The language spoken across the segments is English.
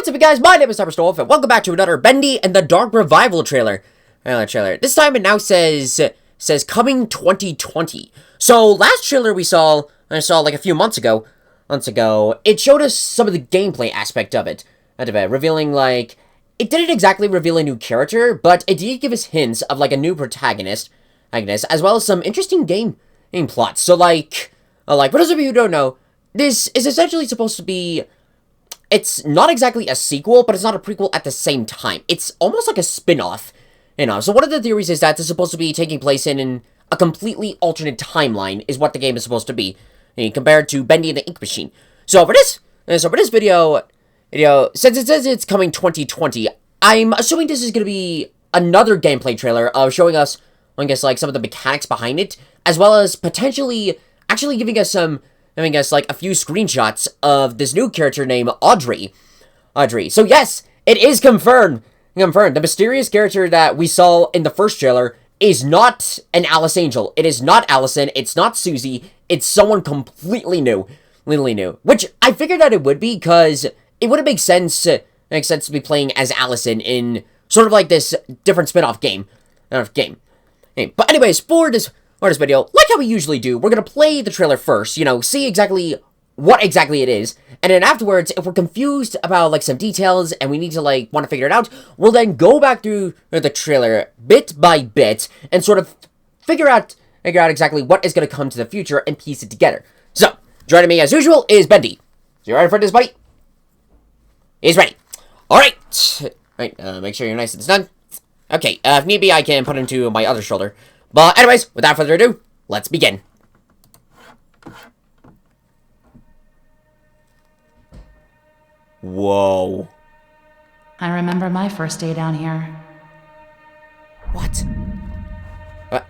What's up, guys? My name is Cyberstolf, and welcome back to another Bendy and the Dark Revival trailer. This time it now says coming 2020. So last trailer I saw like a few months ago, it showed us some of the gameplay aspect of it. Revealing like it didn't exactly reveal a new character, but it did give us hints of like a new protagonist, as well as some interesting game plots. So like for those of you who don't know, this is essentially supposed to be. It's not exactly a sequel, but it's not a prequel at the same time. It's almost like a spin-off, So one of the theories is that it's supposed to be taking place in a completely alternate timeline, is what the game is supposed to be, compared to Bendy and the Ink Machine. So for this video, since it says it's coming 2020, I'm assuming this is going to be another gameplay trailer of showing us, like some of the mechanics behind it, as well as potentially actually giving us like a few screenshots of this new character named Audrey. So yes, it is confirmed. The mysterious character that we saw in the first trailer is not an Alice Angel. It is not Allison. It's not Susie. It's someone completely new. Which I figured that it would be, because it wouldn't make sense to be playing as Allison in sort of like this different spin-off game. But anyways, for this video, like how we usually do, we're going to play the trailer first, see exactly what exactly it is, and then afterwards, if we're confused about, like, some details, and we need to, like, want to figure it out, we'll then go back through the trailer bit by bit, and sort of figure out exactly what is going to come to the future, and piece it together. So, joining me as usual is Bendy. So you ready for this, buddy? He's ready. Alright. Make sure you're nice and done. Okay, if need be, I can put him to my other shoulder. But anyways, without further ado, let's begin. Whoa. I remember my first day down here. What?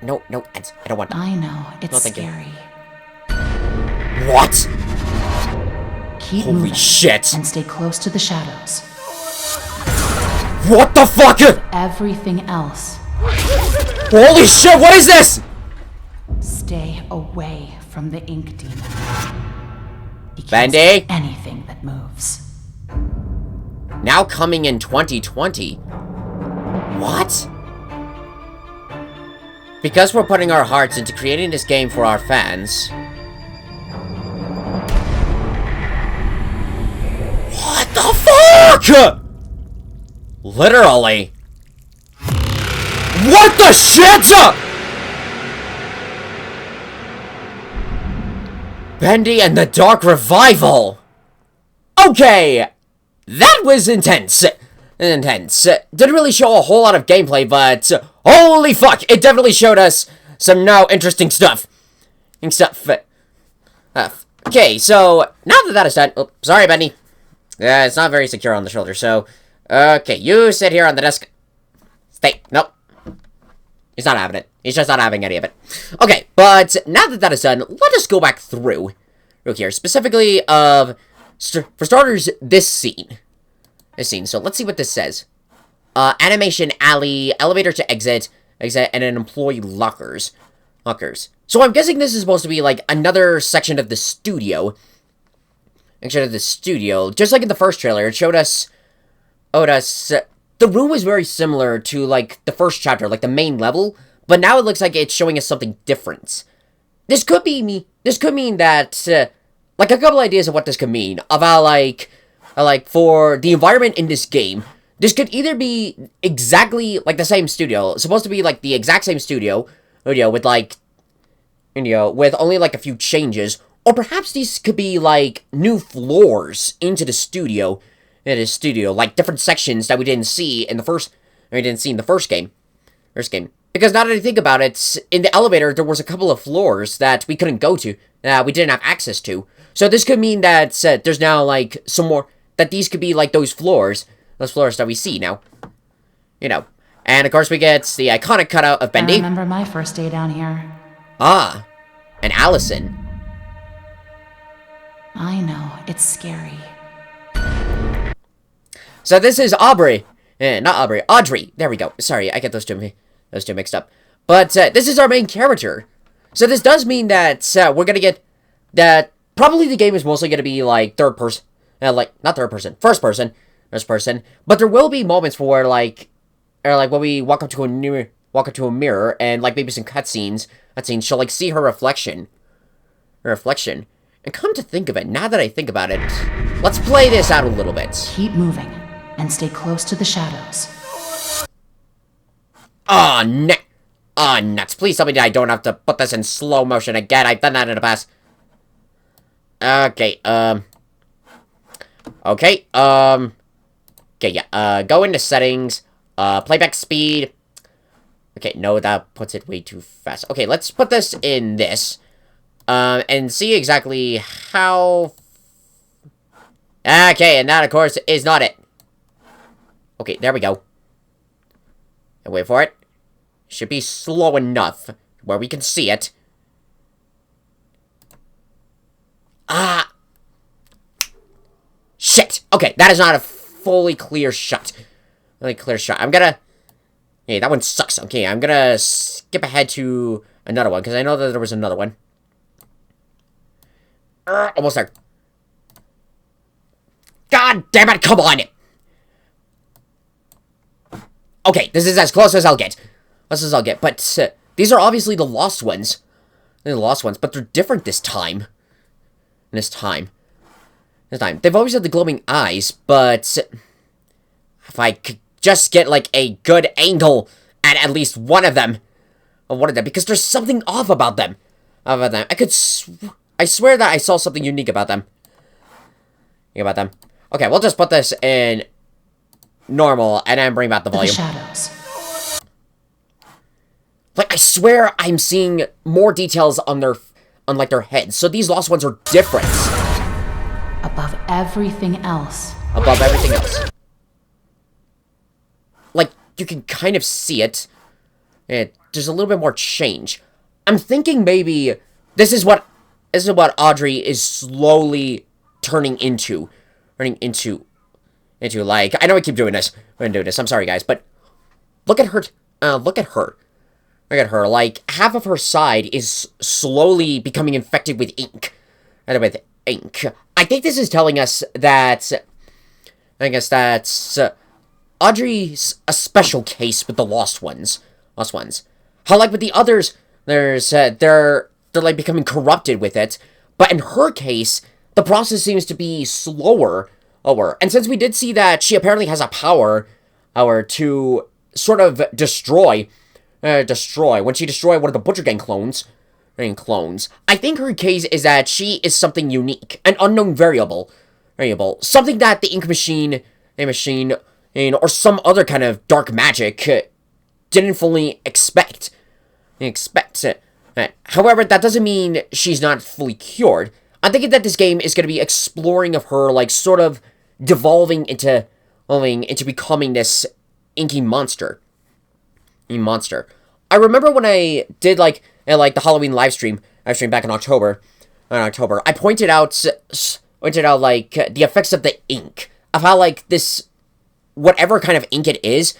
No, I don't want that. I know, it's scary. What? Keep Holy moving shit. and stay close to the shadows. What the fuck? Everything else. Holy shit, what is this? Stay away from the ink demon. He kills Bendy? anything that moves. Now coming in 2020. What? Because we're putting our hearts into creating this game for our fans. What the fuck? Literally. What the shit? Bendy and the Dark Revival. Okay, that was intense. Didn't really show a whole lot of gameplay, but holy fuck, it definitely showed us some now interesting stuff. Okay, so now that is done. Oh, sorry, Bendy. It's not very secure on the shoulder, so okay, you sit here on the desk. Stay. Nope. He's not having it. He's just not having any of it. Okay, but now that is done, let us go back through here. Specifically, for starters, this scene. So let's see what this says. Animation alley, elevator to exit, and an employee lockers. So I'm guessing this is supposed to be like another section of the studio. Just like in the first trailer, it showed us. The room was very similar to, like, the first chapter, like, the main level, but now it looks like it's showing us something different. This could mean that, like, a couple ideas of what this could mean, about, like, for the environment in this game, this could either be exactly, like, the same studio, it's supposed to be, like, the exact same studio, with, like, with only, like, a few changes, or perhaps these could be, like, new floors into the studio, like different sections that we didn't see in the first game. Because now that I think about it, in the elevator there was a couple of floors that we couldn't go to, that we didn't have access to. So this could mean that there's now like some more, that these could be like those floors that we see now. And of course we get the iconic cutout of Bendy. I remember my first day down here. Ah, and Allison. I know, it's scary. So this is Audrey. There we go. Sorry, I get those two mixed up. But this is our main character. So this does mean that we're gonna get that. Probably the game is mostly gonna be like third person, not third person, first person. person. But there will be moments where, like, or like when we walk up to a mirror, and like maybe some cutscenes, she'll like see her reflection. And come to think of it, now that I think about it, let's play this out a little bit. Keep moving and stay close to the shadows. Oh, nuts. Please tell me that I don't have to put this in slow motion again. I've done that in the past. Okay, Okay, yeah, go into settings, playback speed. Okay, no, that puts it way too fast. Okay, let's put this in this, and see exactly how... Okay, and that, of course, is not it. Okay, there we go. And wait for it. Should be slow enough where we can see it. Ah! Shit! Okay, that is not a fully clear shot. I'm gonna... Hey, that one sucks. Okay, I'm gonna skip ahead to another one, because I know that there was another one. Almost there. God damn it, come on! Okay, this is as close as I'll get. But these are obviously the lost ones. They're the lost ones, but they're different this time. This time. They've always had the glowing eyes, but if I could just get, like, a good angle at least one of them, because there's something off about them. I swear that I saw something unique about them. Okay, we'll just put this in normal, and then bring back the volume. The shadows. Like, I swear I'm seeing more details on their heads. So these lost ones are different. Above everything else. Like, you can kind of see it. There's a little bit more change. I'm thinking maybe this is what Audrey is slowly turning into. Like, I know I keep doing this. I'm sorry, guys, but look at her. Like, half of her side is slowly becoming infected with ink. I think this is telling us that... I guess that's... Audrey's a special case with the lost ones. How, like, with the others, they're like, becoming corrupted with it. But in her case, the process seems to be slower. And since we did see that she apparently has a power to sort of destroy... when she destroyed one of the Butcher Gang clones, I think her case is that she is something unique, an unknown variable, something that the ink machine, or some other kind of dark magic didn't fully expect. However, that doesn't mean she's not fully cured. I'm thinking that this game is going to be exploring of her, like, sort of devolving into becoming this inky monster. I remember when I did, like the Halloween live stream back in October, I pointed out, like, the effects of the ink, of how, like, this, whatever kind of ink it is,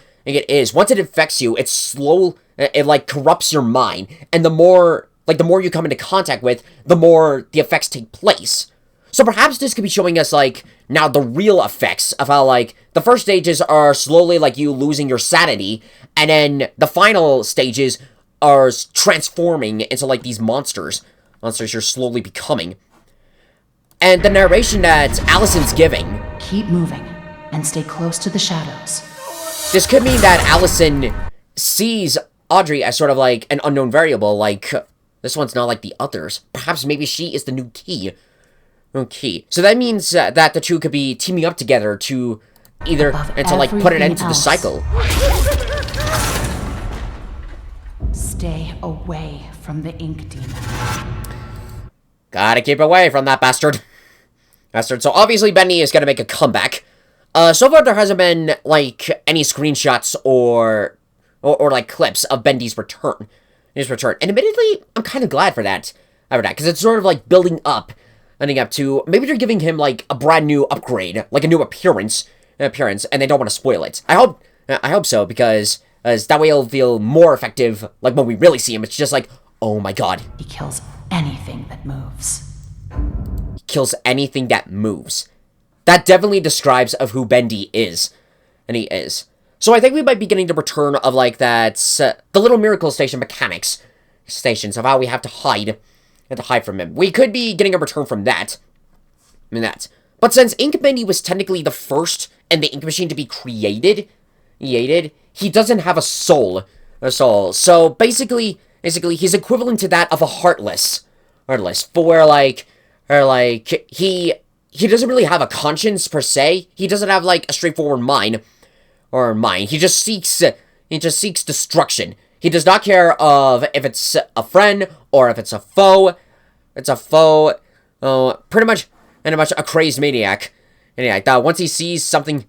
once it infects you, it's slow, it, like, corrupts your mind, and the more you come into contact with, the more the effects take place. So perhaps this could be showing us, like, now the real effects of how, like, the first stages are slowly, like, you losing your sanity, and then the final stages are transforming into, like, these monsters you're slowly becoming. And the narration that Allison's giving... Keep moving, and stay close to the shadows. This could mean that Allison sees Audrey as sort of, like, an unknown variable, like, this one's not like the others. Perhaps maybe she is the new key. So that means that the two could be teaming up together to either... and to, like, put an end to the cycle. Stay away from the ink demon. Gotta keep away from that bastard. So obviously Bendy is gonna make a comeback. So far there hasn't been, like, any screenshots or like, clips of Bendy's return. And admittedly, I'm kind of glad for that. Because it's sort of, like, building up to... Maybe they're giving him, like, a brand new upgrade. Like, a new appearance. And they don't want to spoil it. I hope so, because... that way it'll feel more effective, like, when we really see him. It's just like, oh my god. He kills anything that moves. that definitely describes of who Bendy is. And he is. So I think we might be getting the return of, like, that, the little Miracle Station mechanics stations of how we have to hide from him. We could be getting a return from that. But since Ink Bendy was technically the first and the ink machine to be created, he doesn't have a soul. So basically, he's equivalent to that of a Heartless. For he doesn't really have a conscience per se. He doesn't have like a straightforward mind. He just seeks destruction. He does not care of if it's a friend or if it's a foe. Pretty much a crazed maniac. That once he sees something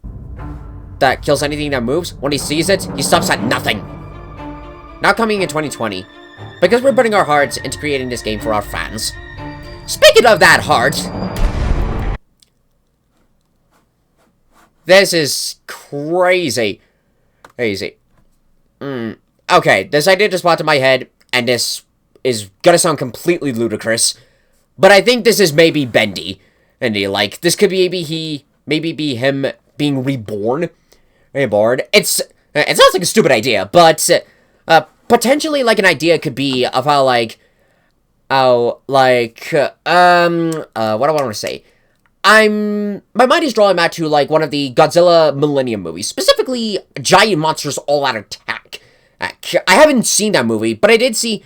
that kills anything that moves, when he sees it, he stops at nothing. Now coming in 2020, because we're putting our hearts into creating this game for our fans. Speaking of that heart, this is crazy. Okay, this idea just popped in my head, and this is gonna sound completely ludicrous, but I think this is maybe Bendy. Like, this could be him being reborn. It sounds like a stupid idea, but, potentially, like, an idea could be of how, what do I want to say? My mind is drawing back to, like, one of the Godzilla Millennium movies, specifically Giant Monsters All Out Attack. I haven't seen that movie, but I did see,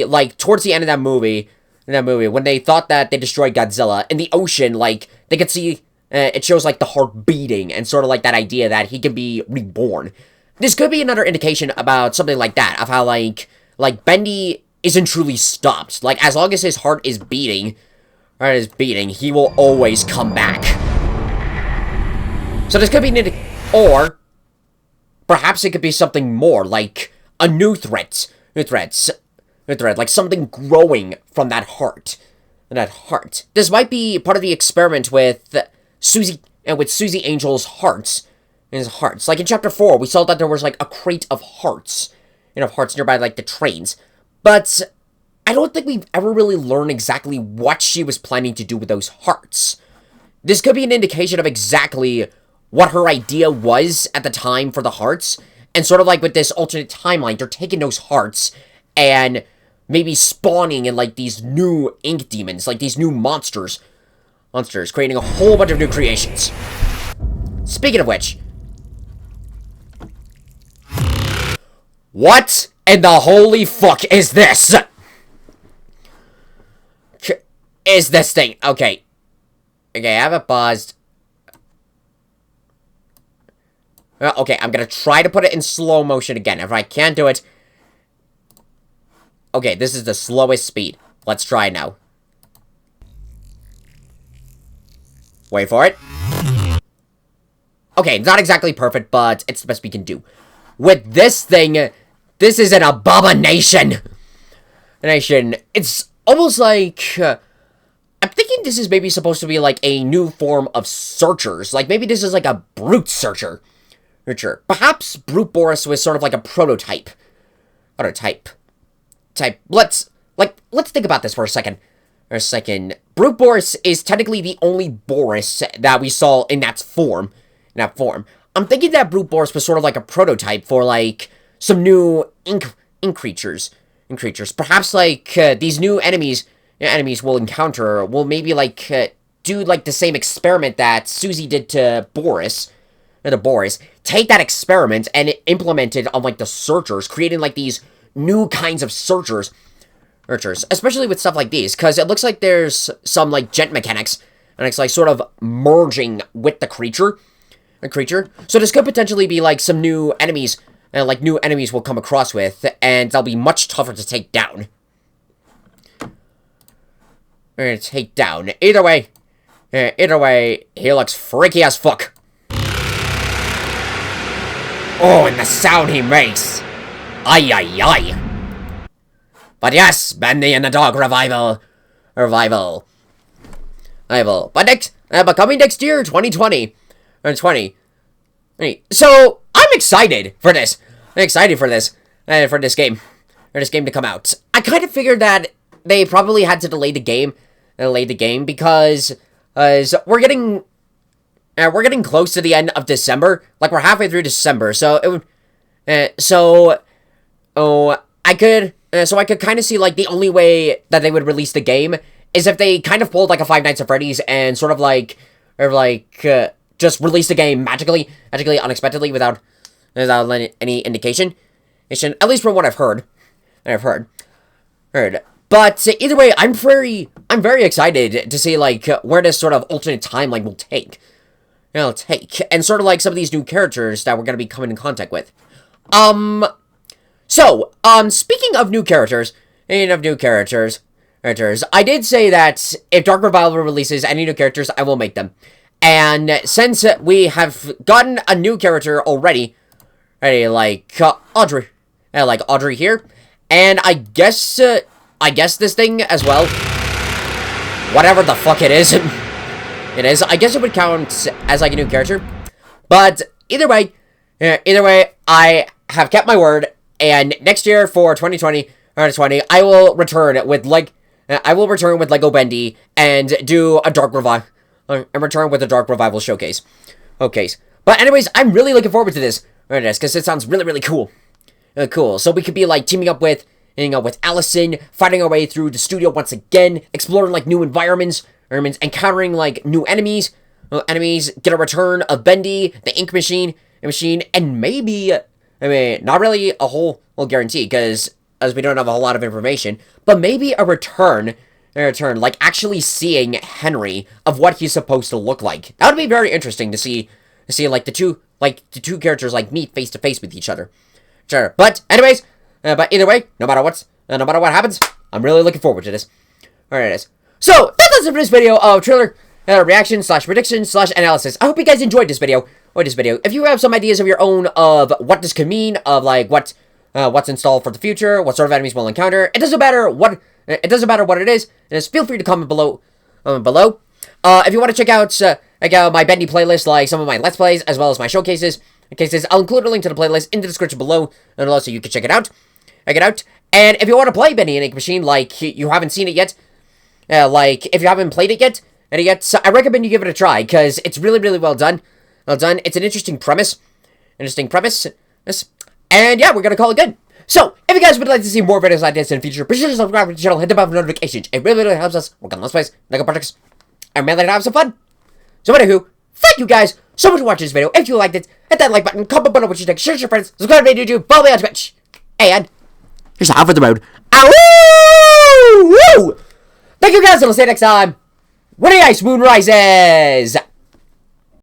like, towards the end of that movie, when they thought that they destroyed Godzilla, in the ocean, like, they could see, it shows, like, the heart beating, and sort of, like, that idea that he can be reborn. This could be another indication about something like that, of how, like, Bendy isn't truly stopped. Like, as long as his heart is beating, he will always come back. So this could be an or perhaps it could be something more, like a new threat, like something growing from that heart. This might be part of the experiment with Susie Angel's hearts. Like in chapter 4, we saw that there was like a crate of hearts, nearby like the trains. But I don't think we've ever really learned exactly what she was planning to do with those hearts. This could be an indication of exactly what her idea was at the time for the hearts, and sort of like with this alternate timeline, they're taking those hearts and maybe spawning in like these new ink demons, like these new monsters, creating a whole bunch of new creations. Speaking of which, what in the holy fuck is this? Is this thing? Okay, I have it paused. Okay, I'm gonna try to put it in slow motion again. If I can't do it... Okay, this is the slowest speed. Let's try now. Wait for it. Okay, not exactly perfect, but it's the best we can do. With this thing, this is an abomination. It's almost like... I'm thinking this is maybe supposed to be like a new form of searchers. Like, maybe this is like a brute searcher. Perhaps Brute Boris was sort of like a prototype. Let's think about this for a second. Brute Boris is technically the only Boris that we saw in that form. I'm thinking that Brute Boris was sort of like a prototype for like some new ink creatures. Perhaps like these new enemies we'll encounter will maybe like do like the same experiment that Susie did to Boris. Take that experiment and implement it on like the searchers, creating like these new kinds of searchers, especially with stuff like these, because it looks like there's some like jet mechanics, and it's like sort of merging with the creature. So this could potentially be like some new enemies, like new enemies we'll come across with, and they'll be much tougher to take down. Either way, he looks freaky as fuck. Oh, and the sound he makes. Ay, ay, ay. But yes, Bendy and the Dog Revival. But coming next year, 2020. So, I'm excited for this. For this game to come out. I kind of figured that they probably had to delay the game because we're getting we're getting close to the end of December. Like, we're halfway through December, so it would, so I could kind of see, like, the only way that they would release the game is if they kind of pulled, like, a Five Nights at Freddy's and sort of, like, just release the game magically, unexpectedly, without any indication. At least from what I've heard. But either way, I'm very excited to see, like, where this sort of alternate timeline will take. And sort of like some of these new characters that we're going to be coming in contact with. Speaking of new characters, I did say that if Dark Revival releases any new characters, I will make them. And since we have gotten a new character already, like Audrey here, and I guess this thing as well, whatever the fuck it is, I guess it would count as like a new character. But either way, I have kept my word, and next year for 2020, I will return with Lego Bendy and do a Dark Revival. And return with a Dark Revival showcase. Okay. But anyways, I'm really looking forward to this. Because it sounds really, really cool. Cool. So we could be like teaming up with Allison, fighting our way through the studio once again, exploring like new environments, encountering like new enemies, get a return of Bendy, the Ink Machine, and maybe, not really a whole guarantee, because as we don't have a whole lot of information, but maybe a return, like actually seeing Henry of what he's supposed to look like. That would be very interesting to see like the two characters like meet face to face with each other. Sure, but anyways, but either way, no matter what happens, I'm really looking forward to this. Alright, guys. So that does it for this video of trailer reaction / prediction / analysis. I hope you guys enjoyed this video. If you have some ideas of your own of what this could mean, of like what's installed for the future, what sort of enemies we'll encounter, it doesn't matter what it is. Just feel free to comment below. If you want to check out my Bendy playlist, like some of my Let's Plays, as well as my showcases, I'll include a link to the playlist in the description below, and also you can check it out. And if you want to play Bendy and Ink Machine, like you haven't seen it yet, like if you haven't played it yet, I recommend you give it a try, because it's really, really well done. It's an interesting premise. And yeah, we're gonna call it good. So, if you guys would like to see more videos like this in the future, be sure to subscribe to the channel, hit the bell for notifications. It really, really helps us work on Let's Plays, Lego projects, and mainly to have some fun. So, anywho, thank you guys so much for watching this video. If you liked it, hit that like button, comment below what you think, share it with your friends, subscribe to YouTube, follow me on Twitch, and here's half of the road. Ow! Woo! Thank you guys, and I'll see you next time when the ice moon rises.